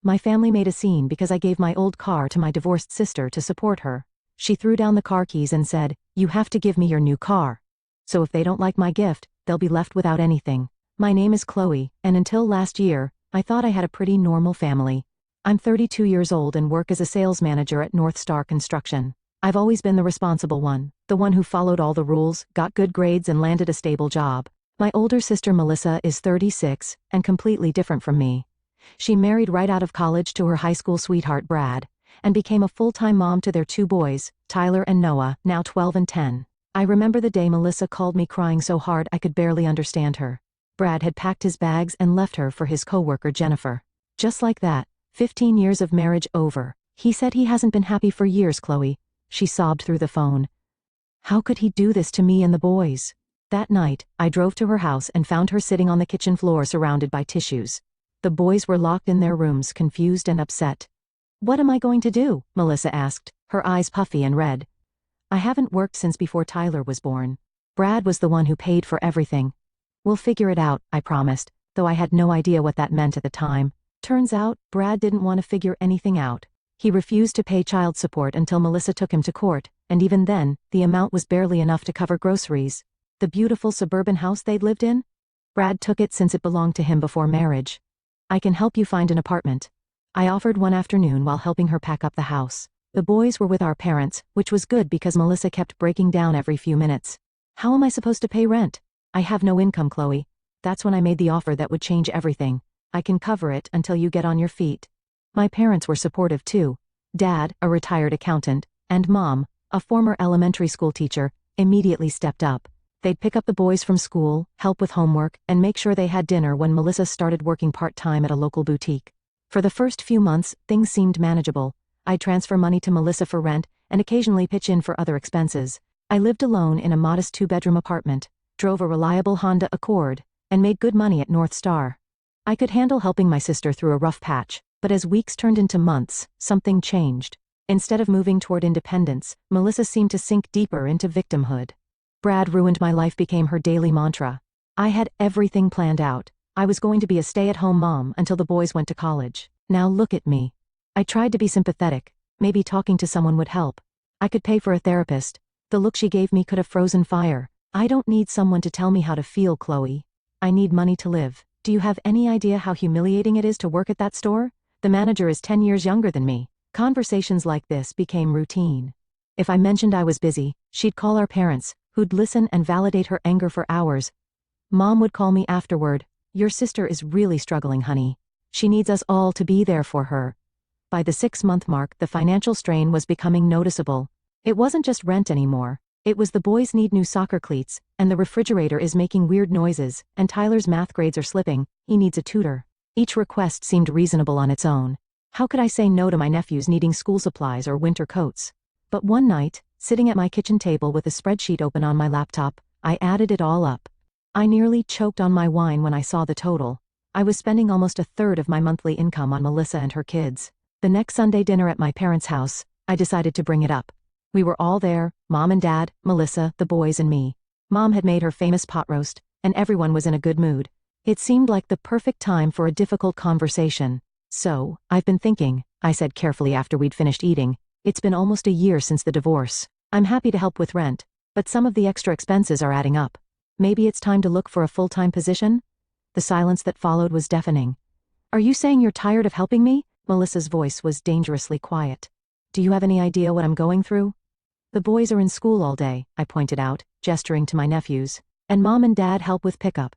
My family made a scene because I gave my old car to my divorced sister to support her. She threw down the car keys and said, "You have to give me your new car. So if they don't like my gift, they'll be left without anything." My name is Chloe, and until last year, I thought I had a pretty normal family. I'm 32 years old and work as a sales manager at North Star Construction. I've always been the responsible one, the one who followed all the rules, got good grades and landed a stable job. My older sister Melissa is 36, and completely different from me. She married right out of college to her high school sweetheart Brad, and became a full-time mom to their 2 boys, Tyler and Noah, now 12 and 10. I remember the day Melissa called me crying so hard I could barely understand her. Brad had packed his bags and left her for his coworker Jennifer. Just like that, 15 years of marriage over. He said he hasn't been happy for years, Chloe. She sobbed through the phone. How could he do this to me and the boys? That night, I drove to her house and found her sitting on the kitchen floor surrounded by tissues. The boys were locked in their rooms, confused and upset. "What am I going to do?" Melissa asked, her eyes puffy and red. "I haven't worked since before Tyler was born. Brad was the one who paid for everything. We'll figure it out," I promised, though I had no idea what that meant at the time. Turns out, Brad didn't want to figure anything out. He refused to pay child support until Melissa took him to court, and even then, the amount was barely enough to cover groceries. The beautiful suburban house they'd lived in? Brad took it since it belonged to him before marriage. "I can help you find an apartment." I offered one afternoon while helping her pack up the house. The boys were with our parents, which was good because Melissa kept breaking down every few minutes. "How am I supposed to pay rent? I have no income, Chloe." That's when I made the offer that would change everything. "I can cover it until you get on your feet." My parents were supportive too. Dad, a retired accountant, and Mom, a former elementary school teacher, immediately stepped up. They'd pick up the boys from school, help with homework, and make sure they had dinner when Melissa started working part-time at a local boutique. For the first few months, things seemed manageable. I'd transfer money to Melissa for rent, and occasionally pitch in for other expenses. I lived alone in a modest 2-bedroom apartment, drove a reliable Honda Accord, and made good money at North Star. I could handle helping my sister through a rough patch, but as weeks turned into months, something changed. Instead of moving toward independence, Melissa seemed to sink deeper into victimhood. "Brad ruined my life" became her daily mantra. I had everything planned out. I was going to be a stay-at-home mom until the boys went to college. Now look at me. I tried to be sympathetic. Maybe talking to someone would help. I could pay for a therapist. The look she gave me could have frozen fire. I don't need someone to tell me how to feel, Chloe. I need money to live. Do you have any idea how humiliating it is to work at that store? The manager is 10 years younger than me. Conversations like this became routine. If I mentioned I was busy, she'd call our parents, who'd listen and validate her anger for hours. Mom would call me afterward. "Your sister is really struggling, honey. She needs us all to be there for her." By the 6-month mark, the financial strain was becoming noticeable. It wasn't just rent anymore. It was the boys need new soccer cleats, and the refrigerator is making weird noises, and Tyler's math grades are slipping. He needs a tutor. Each request seemed reasonable on its own. How could I say no to my nephews needing school supplies or winter coats? But one night, sitting at my kitchen table with a spreadsheet open on my laptop, I added it all up. I nearly choked on my wine when I saw the total. I was spending almost a third of my monthly income on Melissa and her kids. The next Sunday dinner at my parents' house, I decided to bring it up. We were all there, Mom and Dad, Melissa, the boys and me. Mom had made her famous pot roast, and everyone was in a good mood. It seemed like the perfect time for a difficult conversation. "So, I've been thinking," I said carefully after we'd finished eating. "It's been almost a year since the divorce. I'm happy to help with rent, but some of the extra expenses are adding up. Maybe it's time to look for a full-time position?" The silence that followed was deafening. "Are you saying you're tired of helping me?" Melissa's voice was dangerously quiet. "Do you have any idea what I'm going through?" "The boys are in school all day," I pointed out, gesturing to my nephews. "And Mom and Dad help with pickup.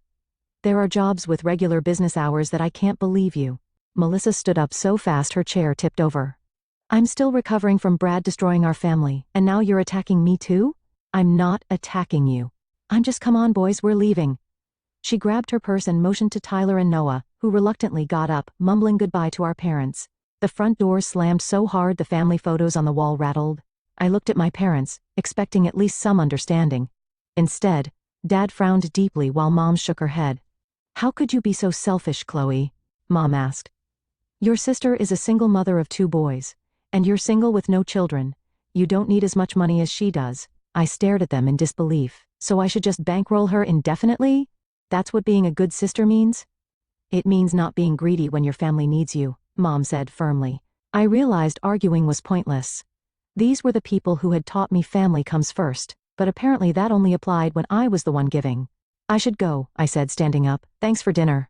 There are jobs with regular business hours that I can't believe you." Melissa stood up so fast her chair tipped over. "I'm still recovering from Brad destroying our family, and now you're attacking me too?" "I'm not attacking you. I'm just come on boys, we're leaving." She grabbed her purse and motioned to Tyler and Noah, who reluctantly got up, mumbling goodbye to our parents. The front door slammed so hard the family photos on the wall rattled. I looked at my parents, expecting at least some understanding. Instead, Dad frowned deeply while Mom shook her head. "How could you be so selfish, Chloe?" Mom asked. "Your sister is a single mother of 2 boys, and you're single with no children. You don't need as much money as she does." I stared at them in disbelief. "So I should just bankroll her indefinitely? That's what being a good sister means?" "It means not being greedy when your family needs you," Mom said firmly. I realized arguing was pointless. These were the people who had taught me family comes first, but apparently that only applied when I was the one giving. I should go, I said, standing up. Thanks for dinner.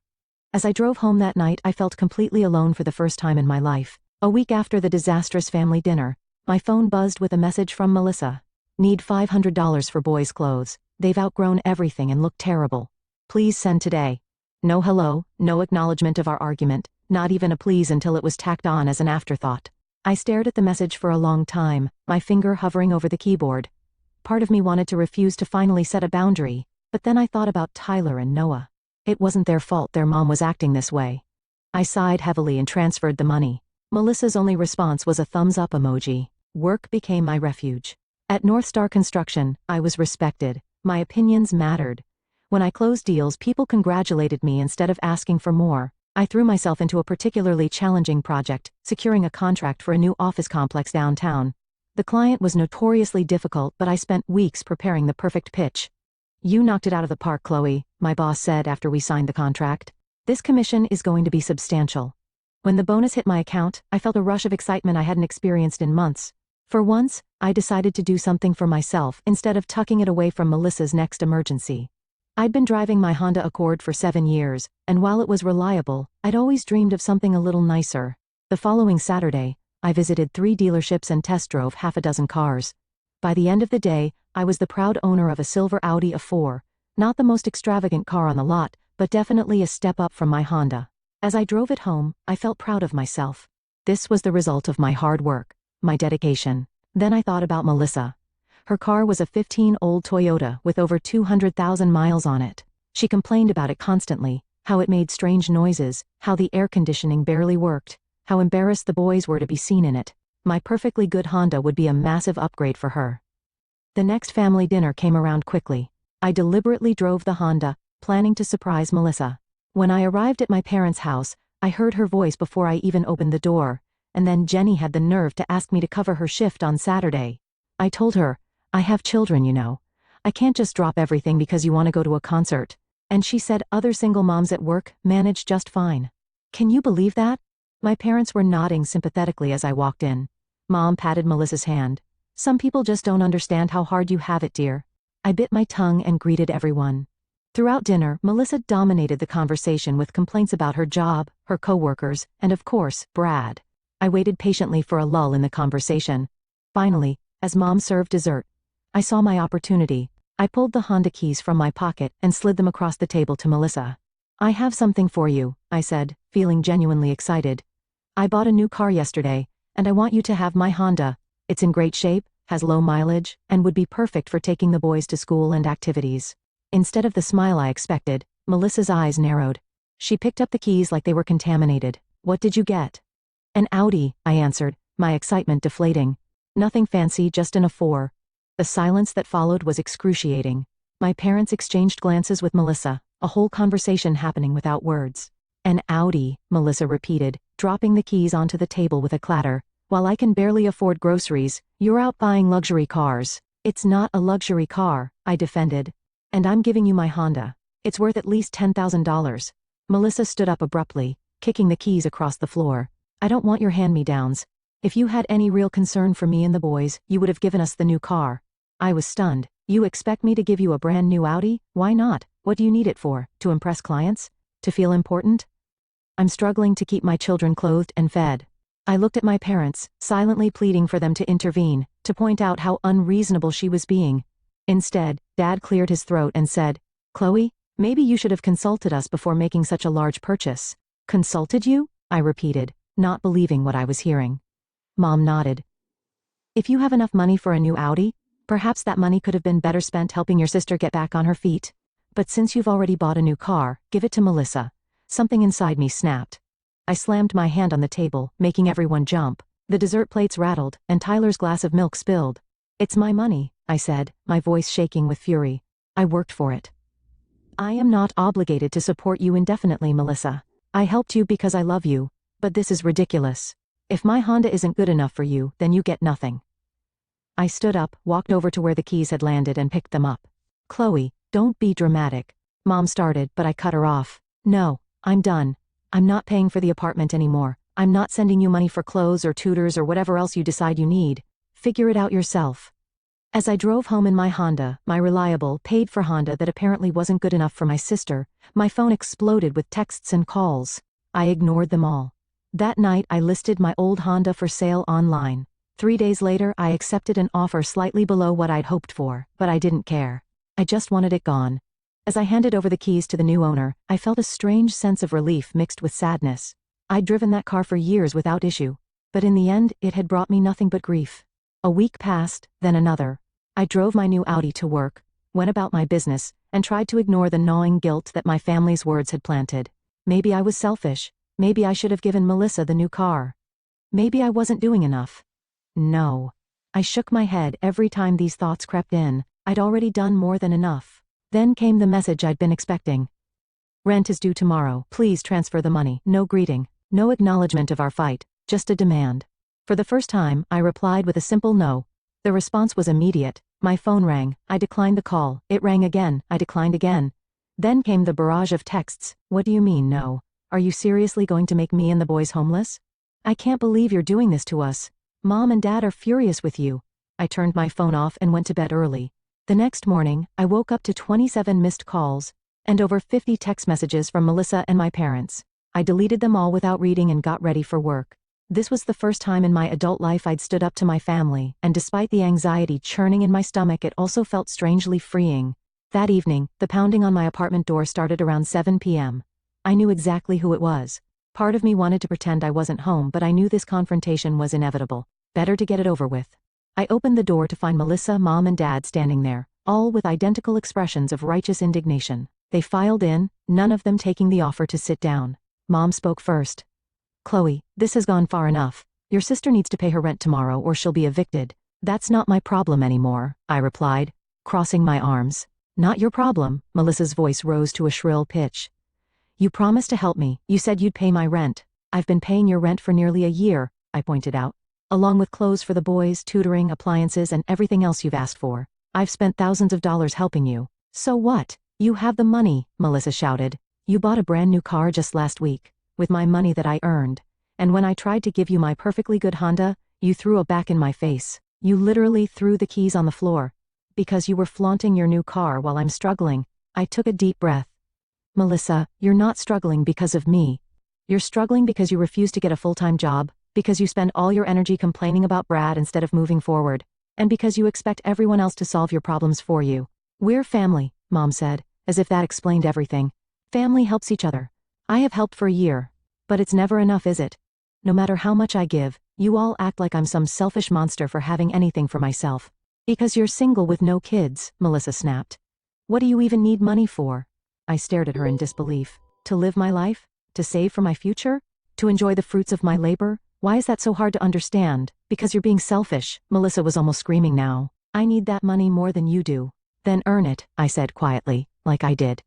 As I drove home that night, I felt completely alone for the first time in my life. A week after the disastrous family dinner, my phone buzzed with a message from Melissa. Need $500 for boys' clothes. They've outgrown everything and look terrible. Please send today. No hello, no acknowledgement of our argument, not even a please until it was tacked on as an afterthought. I stared at the message for a long time, my finger hovering over the keyboard. Part of me wanted to refuse to finally set a boundary, but then I thought about Tyler and Noah. It wasn't their fault their mom was acting this way. I sighed heavily and transferred the money. Melissa's only response was a thumbs up emoji. Work became my refuge. At North Star Construction, I was respected. My opinions mattered. When I closed deals, people congratulated me instead of asking for more. I threw myself into a particularly challenging project, securing a contract for a new office complex downtown. The client was notoriously difficult, but I spent weeks preparing the perfect pitch. You knocked it out of the park, Chloe, my boss said after we signed the contract. This commission is going to be substantial. When the bonus hit my account, I felt a rush of excitement I hadn't experienced in months. For once, I decided to do something for myself instead of tucking it away from Melissa's next emergency. I'd been driving my Honda Accord for 7 years, and while it was reliable, I'd always dreamed of something a little nicer. The following Saturday, I visited 3 dealerships and test drove half a dozen cars. By the end of the day, I was the proud owner of a silver Audi A4, not the most extravagant car on the lot, but definitely a step up from my Honda. As I drove it home, I felt proud of myself. This was the result of my hard work, my dedication. Then I thought about Melissa. Her car was a 15-year-old Toyota with over 200,000 miles on it. She complained about it constantly, how it made strange noises, how the air conditioning barely worked, how embarrassed the boys were to be seen in it. My perfectly good Honda would be a massive upgrade for her. The next family dinner came around quickly. I deliberately drove the Honda, planning to surprise Melissa. When I arrived at my parents' house, I heard her voice before I even opened the door, and then Jenny had the nerve to ask me to cover her shift on Saturday. I told her, I have children, you know. I can't just drop everything because you want to go to a concert. And she said other single moms at work manage just fine. Can you believe that? My parents were nodding sympathetically as I walked in. Mom patted Melissa's hand. Some people just don't understand how hard you have it, dear. I bit my tongue and greeted everyone. Throughout dinner, Melissa dominated the conversation with complaints about her job, her coworkers, and of course, Brad. I waited patiently for a lull in the conversation. Finally, as Mom served dessert, I saw my opportunity. I pulled the Honda keys from my pocket and slid them across the table to Melissa. I have something for you, I said, feeling genuinely excited. I bought a new car yesterday, and I want you to have my Honda. It's in great shape, has low mileage, and would be perfect for taking the boys to school and activities. Instead of the smile I expected, Melissa's eyes narrowed. She picked up the keys like they were contaminated. What did you get? An Audi, I answered, my excitement deflating. Nothing fancy, just an A4. The silence that followed was excruciating. My parents exchanged glances with Melissa, a whole conversation happening without words. An Audi, Melissa repeated, dropping the keys onto the table with a clatter. While I can barely afford groceries, you're out buying luxury cars. It's not a luxury car, I defended. And I'm giving you my Honda. It's worth at least $10,000. Melissa stood up abruptly, kicking the keys across the floor. I don't want your hand-me-downs. If you had any real concern for me and the boys, you would have given us the new car. I was stunned. You expect me to give you a brand new Audi? Why not? What do you need it for? To impress clients? To feel important? I'm struggling to keep my children clothed and fed. I looked at my parents, silently pleading for them to intervene, to point out how unreasonable she was being. Instead, Dad cleared his throat and said, Chloe, maybe you should have consulted us before making such a large purchase. Consulted you? I repeated, not believing what I was hearing. Mom nodded. If you have enough money for a new Audi, perhaps that money could have been better spent helping your sister get back on her feet. But since you've already bought a new car, give it to Melissa. Something inside me snapped. I slammed my hand on the table, making everyone jump. The dessert plates rattled, and Tyler's glass of milk spilled. It's my money, I said, my voice shaking with fury. I worked for it. I am not obligated to support you indefinitely, Melissa. I helped you because I love you, but this is ridiculous. If my Honda isn't good enough for you, then you get nothing. I stood up, walked over to where the keys had landed and picked them up. Chloe, don't be dramatic. Mom started, but I cut her off. No, I'm done. I'm not paying for the apartment anymore. I'm not sending you money for clothes or tutors or whatever else you decide you need. Figure it out yourself. As I drove home in my Honda, my reliable, paid-for Honda that apparently wasn't good enough for my sister, my phone exploded with texts and calls. I ignored them all. That night I listed my old Honda for sale online. 3 days later I accepted an offer slightly below what I'd hoped for, but I didn't care. I just wanted it gone. As I handed over the keys to the new owner, I felt a strange sense of relief mixed with sadness. I'd driven that car for years without issue, but in the end it had brought me nothing but grief. A week passed, then another. I drove my new Audi to work, went about my business, and tried to ignore the gnawing guilt that my family's words had planted. Maybe I was selfish. Maybe I should have given Melissa the new car. Maybe I wasn't doing enough. No. I shook my head every time these thoughts crept in. I'd already done more than enough. Then came the message I'd been expecting. Rent is due tomorrow. Please transfer the money. No greeting. No acknowledgement of our fight. Just a demand. For the first time, I replied with a simple no. The response was immediate. My phone rang. I declined the call. It rang again. I declined again. Then came the barrage of texts. What do you mean, no? Are you seriously going to make me and the boys homeless? I can't believe you're doing this to us. Mom and Dad are furious with you. I turned my phone off and went to bed early. The next morning, I woke up to 27 missed calls and over 50 text messages from Melissa and my parents. I deleted them all without reading and got ready for work. This was the first time in my adult life I'd stood up to my family, and despite the anxiety churning in my stomach, it also felt strangely freeing. That evening, the pounding on my apartment door started around 7 p.m. I knew exactly who it was. Part of me wanted to pretend I wasn't home, but I knew this confrontation was inevitable. Better to get it over with. I opened the door to find Melissa, Mom, and Dad standing there, all with identical expressions of righteous indignation. They filed in, none of them taking the offer to sit down. Mom spoke first. Chloe, this has gone far enough. Your sister needs to pay her rent tomorrow or she'll be evicted. That's not my problem anymore, I replied, crossing my arms. Not your problem, Melissa's voice rose to a shrill pitch. You promised to help me. You said you'd pay my rent. I've been paying your rent for nearly a year, I pointed out. Along with clothes for the boys, tutoring, appliances, and everything else you've asked for. I've spent thousands of dollars helping you. So what? You have the money, Melissa shouted. You bought a brand new car just last week, with my money that I earned. And when I tried to give you my perfectly good Honda, you threw it back in my face. You literally threw the keys on the floor. Because you were flaunting your new car while I'm struggling. I took a deep breath. Melissa, you're not struggling because of me. You're struggling because you refuse to get a full-time job, because you spend all your energy complaining about Brad instead of moving forward, and because you expect everyone else to solve your problems for you. We're family, Mom said, as if that explained everything. Family helps each other. I have helped for a year. But it's never enough, is it? No matter how much I give, you all act like I'm some selfish monster for having anything for myself. Because you're single with no kids, Melissa snapped. What do you even need money for? I stared at her in disbelief. To live my life? To save for my future? To enjoy the fruits of my labor? Why is that so hard to understand? Because you're being selfish, Melissa was almost screaming now. I need that money more than you do. Then earn it, I said quietly, like I did.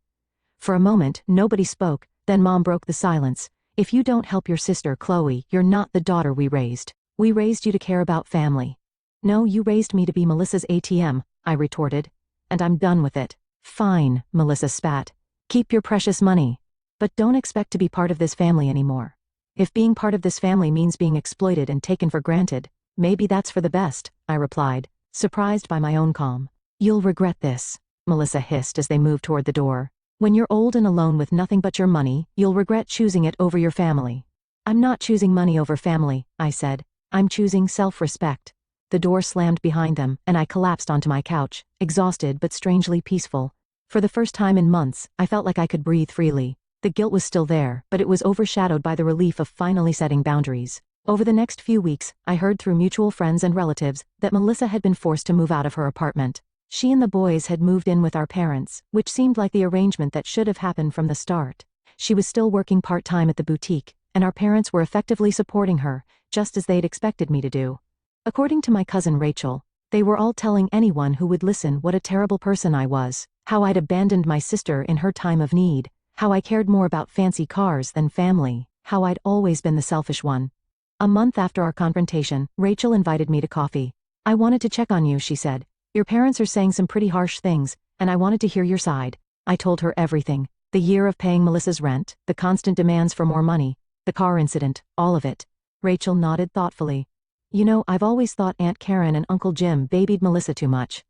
For a moment, nobody spoke, then Mom broke the silence. If you don't help your sister Chloe, you're not the daughter we raised. We raised you to care about family. No, you raised me to be Melissa's ATM, I retorted. And I'm done with it. Fine, Melissa spat. Keep your precious money. But don't expect to be part of this family anymore. If being part of this family means being exploited and taken for granted, maybe that's for the best, I replied, surprised by my own calm. You'll regret this, Melissa hissed as they moved toward the door. When you're old and alone with nothing but your money, you'll regret choosing it over your family. I'm not choosing money over family, I said. I'm choosing self-respect. The door slammed behind them, and I collapsed onto my couch, exhausted but strangely peaceful. For the first time in months, I felt like I could breathe freely. The guilt was still there, but it was overshadowed by the relief of finally setting boundaries. Over the next few weeks, I heard through mutual friends and relatives that Melissa had been forced to move out of her apartment. She and the boys had moved in with our parents, which seemed like the arrangement that should have happened from the start. She was still working part-time at the boutique, and our parents were effectively supporting her, just as they'd expected me to do. According to my cousin Rachel, they were all telling anyone who would listen what a terrible person I was, how I'd abandoned my sister in her time of need, how I cared more about fancy cars than family, how I'd always been the selfish one. A month after our confrontation, Rachel invited me to coffee. I wanted to check on you, she said. Your parents are saying some pretty harsh things, and I wanted to hear your side. I told her everything. The year of paying Melissa's rent, the constant demands for more money, The car incident, all of it. Rachel nodded thoughtfully. You know, I've always thought Aunt Karen and Uncle Jim babied Melissa too much.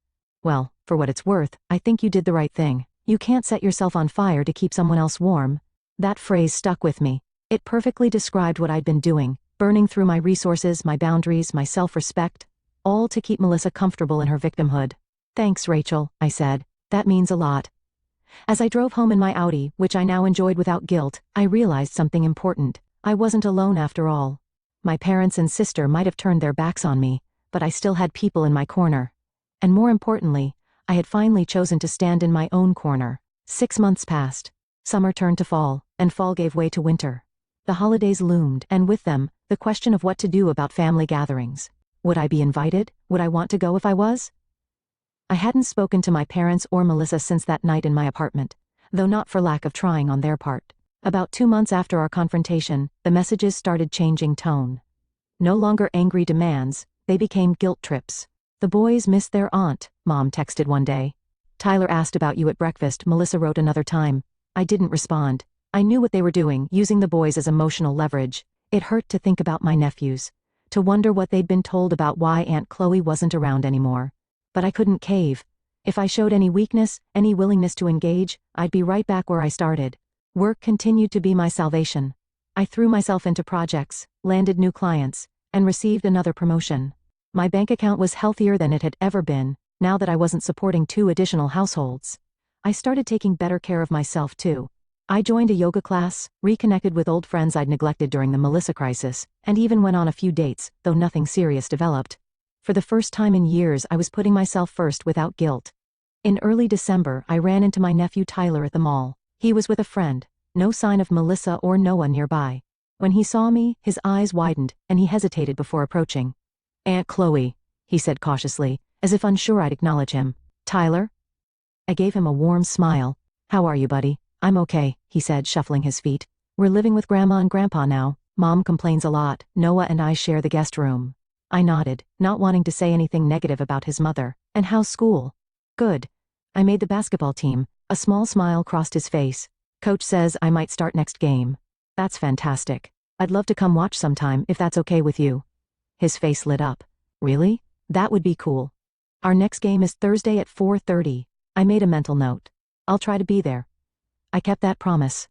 Well, for what it's worth, I think you did the right thing. You can't set yourself on fire to keep someone else warm. That phrase stuck with me. It perfectly described what I'd been doing, burning through my resources, my boundaries, my self-respect, all to keep Melissa comfortable in her victimhood. Thanks, Rachel, I said. That means a lot. As I drove home in my Audi, which I now enjoyed without guilt, I realized something important. I wasn't alone after all. My parents and sister might have turned their backs on me, but I still had people in my corner. And more importantly, I had finally chosen to stand in my own corner. 6 months passed. Summer turned to fall, and fall gave way to winter. The holidays loomed, and with them, the question of what to do about family gatherings. Would I be invited? Would I want to go if I was? I hadn't spoken to my parents or Melissa since that night in my apartment, though not for lack of trying on their part. About 2 months after our confrontation, the messages started changing tone. No longer angry demands, they became guilt trips. The boys missed their aunt, Mom texted one day. Tyler asked about you at breakfast, Melissa wrote another time. I didn't respond. I knew what they were doing, using the boys as emotional leverage. It hurt to think about my nephews, to wonder what they'd been told about why Aunt Chloe wasn't around anymore. But I couldn't cave. If I showed any weakness, any willingness to engage, I'd be right back where I started. Work continued to be my salvation. I threw myself into projects, landed new clients, and received another promotion. My bank account was healthier than it had ever been, now that I wasn't supporting 2 additional households. I started taking better care of myself too. I joined a yoga class, reconnected with old friends I'd neglected during the Melissa crisis, and even went on a few dates, though nothing serious developed. For the first time in years, I was putting myself first without guilt. In early December, I ran into my nephew Tyler at the mall. He was with a friend, no sign of Melissa or Noah nearby. When he saw me, his eyes widened, and he hesitated before approaching. Aunt Chloe, he said cautiously, as if unsure I'd acknowledge him. Tyler? I gave him a warm smile. How are you, buddy? I'm okay, he said, shuffling his feet. We're living with Grandma and Grandpa now. Mom complains a lot. Noah and I share the guest room. I nodded, not wanting to say anything negative about his mother. And how's school? Good. I made the basketball team. A small smile crossed his face. Coach says I might start next game. That's fantastic. I'd love to come watch sometime if that's okay with you. His face lit up. Really? That would be cool. Our next game is Thursday at 4:30. I made a mental note. I'll try to be there. I kept that promise.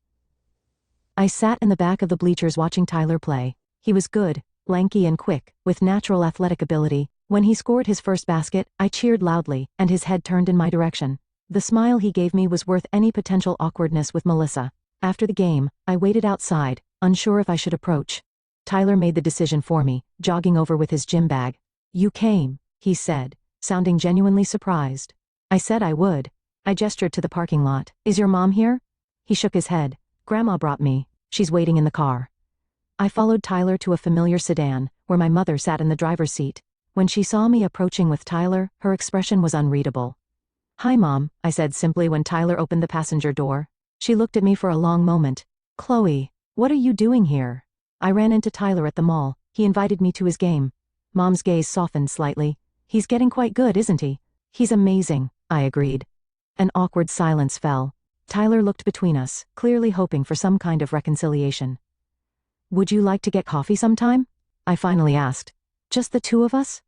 I sat in the back of the bleachers watching Tyler play. He was good, lanky and quick, with natural athletic ability. When he scored his first basket, I cheered loudly, and his head turned in my direction. The smile he gave me was worth any potential awkwardness with Melissa. After the game, I waited outside, unsure if I should approach. Tyler made the decision for me, jogging over with his gym bag. You came, he said, sounding genuinely surprised. I said I would. I gestured to the parking lot. Is your mom here? He shook his head. Grandma brought me. She's waiting in the car. I followed Tyler to a familiar sedan, where my mother sat in the driver's seat. When she saw me approaching with Tyler, her expression was unreadable. Hi, Mom, I said simply when Tyler opened the passenger door. She looked at me for a long moment. Chloe, what are you doing here? I ran into Tyler at the mall. He invited me to his game. Mom's gaze softened slightly. He's getting quite good, isn't he? He's amazing, I agreed. An awkward silence fell. Tyler looked between us, clearly hoping for some kind of reconciliation. Would you like to get coffee sometime? I finally asked. Just the 2 of us?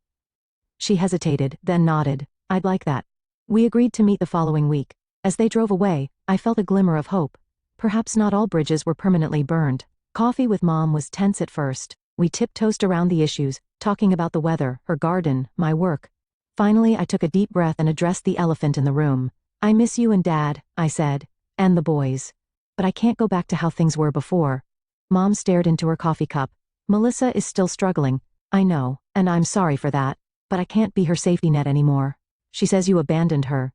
She hesitated, then nodded. I'd like that. We agreed to meet the following week. As they drove away, I felt a glimmer of hope. Perhaps not all bridges were permanently burned. Coffee with Mom was tense at first. We tiptoed around the issues, talking about the weather, her garden, my work. Finally, I took a deep breath and addressed the elephant in the room. I miss you and Dad, I said. And the boys. But I can't go back to how things were before. Mom stared into her coffee cup. Melissa is still struggling. I know, and I'm sorry for that. But I can't be her safety net anymore. She says you abandoned her.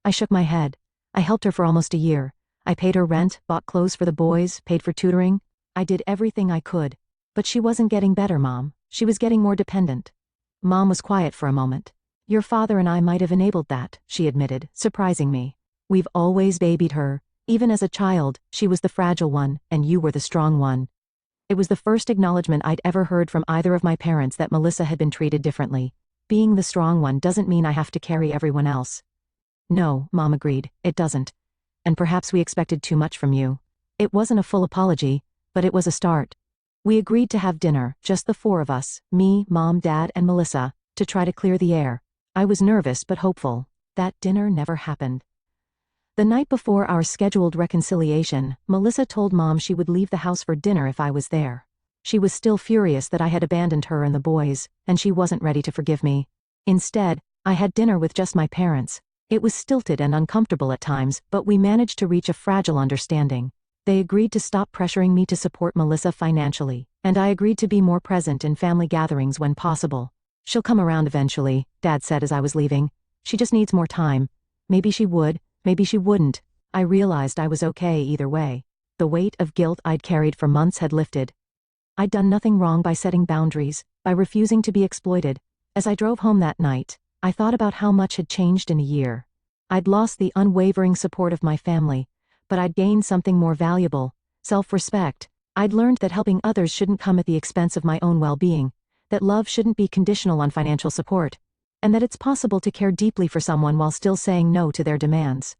I shook my head. I helped her for almost a year. I paid her rent, bought clothes for the boys, paid for tutoring. I did everything I could. But she wasn't getting better, Mom. She was getting more dependent. Mom was quiet for a moment. Your father and I might have enabled that, she admitted, surprising me. We've always babied her. Even as a child, she was the fragile one, and you were the strong one. It was the first acknowledgement I'd ever heard from either of my parents that Melissa had been treated differently. Being the strong one doesn't mean I have to carry everyone else. No, Mom agreed, it doesn't. And perhaps we expected too much from you. It wasn't a full apology, but it was a start. We agreed to have dinner, just the four of us, me, Mom, Dad, and Melissa, to try to clear the air. I was nervous but hopeful. That dinner never happened. The night before our scheduled reconciliation, Melissa told Mom she would leave the house for dinner if I was there. She was still furious that I had abandoned her and the boys, and she wasn't ready to forgive me. Instead, I had dinner with just my parents. It was stilted and uncomfortable at times, but we managed to reach a fragile understanding. They agreed to stop pressuring me to support Melissa financially, and I agreed to be more present in family gatherings when possible. "She'll come around eventually," Dad said as I was leaving. "She just needs more time." Maybe she would, maybe she wouldn't. I realized I was okay either way. The weight of guilt I'd carried for months had lifted. I'd done nothing wrong by setting boundaries, by refusing to be exploited. As I drove home that night, I thought about how much had changed in a year. I'd lost the unwavering support of my family, but I'd gained something more valuable: self-respect. I'd learned that helping others shouldn't come at the expense of my own well-being, that love shouldn't be conditional on financial support, and that it's possible to care deeply for someone while still saying no to their demands.